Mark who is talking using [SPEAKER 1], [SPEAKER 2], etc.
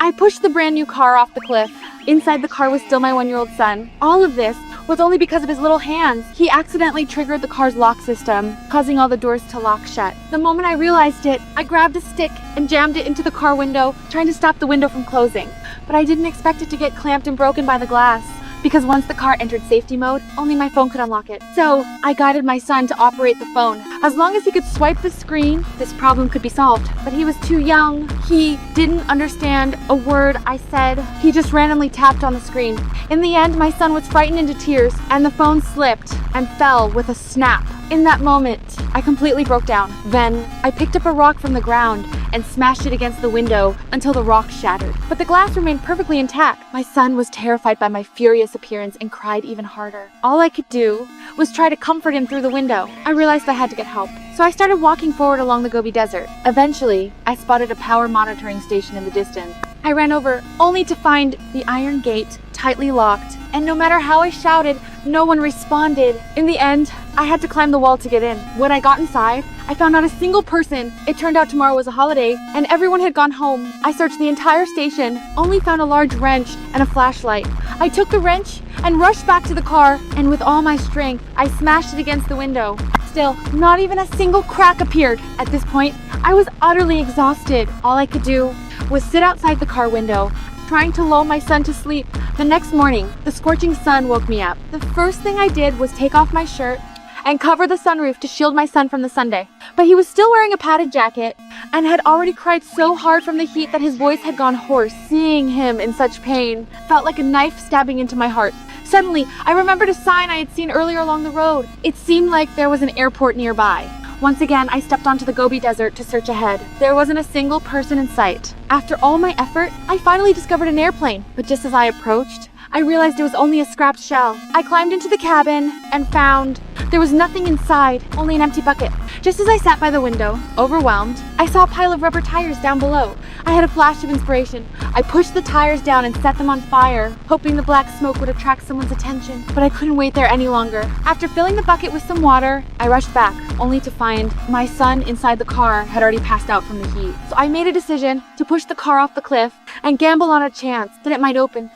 [SPEAKER 1] I pushed the brand new car off the cliff. Inside the car was still my 1-year-old son. All of this was only because of his little hands. He accidentally triggered the car's lock system, causing all the doors to lock shut. The moment I realized it, I grabbed a stick and jammed it into the car window, trying to stop the window from closing. But I didn't expect it to get clamped and broken by the glass, because once the car entered safety mode, only my phone could unlock it. So I guided my son to operate the phone. As long as he could swipe the screen, this problem could be solved. But he was too young. He didn't understand a word I said. He just randomly tapped on the screen. In the end, my son was frightened into tears, and the phone slipped and fell with a snap. In that moment, I completely broke down. Then I picked up a rock from the ground and smashed it against the window until the rock shattered. But the glass remained perfectly intact. My son was terrified by my furious appearance and cried even harder. All I could do was try to comfort him through the window. I realized I had to get help. So I started walking forward along the Gobi Desert. Eventually, I spotted a power monitoring station in the distance. I ran over, only to find the iron gate tightly locked, and no matter how I shouted, no one responded. In the end, I had to climb the wall to get in. When I got inside, I found not a single person. It turned out tomorrow was a holiday, and everyone had gone home. I searched the entire station, only found a large wrench and a flashlight. I took the wrench and rushed back to the car, and with all my strength, I smashed it against the window. Still, not even a single crack appeared. At this point, I was utterly exhausted. All I could do was sit outside the car window, trying to lull my son to sleep. The next morning, the scorching sun woke me up. The first thing I did was take off my shirt and cover the sunroof to shield my son from the Sunday. But he was still wearing a padded jacket and had already cried so hard from the heat that his voice had gone hoarse. Seeing him in such pain felt like a knife stabbing into my heart. Suddenly, I remembered a sign I had seen earlier along the road. It seemed like there was an airport nearby. Once again, I stepped onto the Gobi Desert to search ahead. There wasn't a single person in sight. After all my effort, I finally discovered an airplane. But just as I approached, I realized it was only a scrapped shell. I climbed into the cabin and found there was nothing inside, only an empty bucket. Just as I sat by the window, overwhelmed, I saw a pile of rubber tires down below. I had a flash of inspiration. I pushed the tires down and set them on fire, hoping the black smoke would attract someone's attention. But I couldn't wait there any longer. After filling the bucket with some water, I rushed back, only to find my son inside the car had already passed out from the heat. So I made a decision to push the car off the cliff and gamble on a chance that it might open.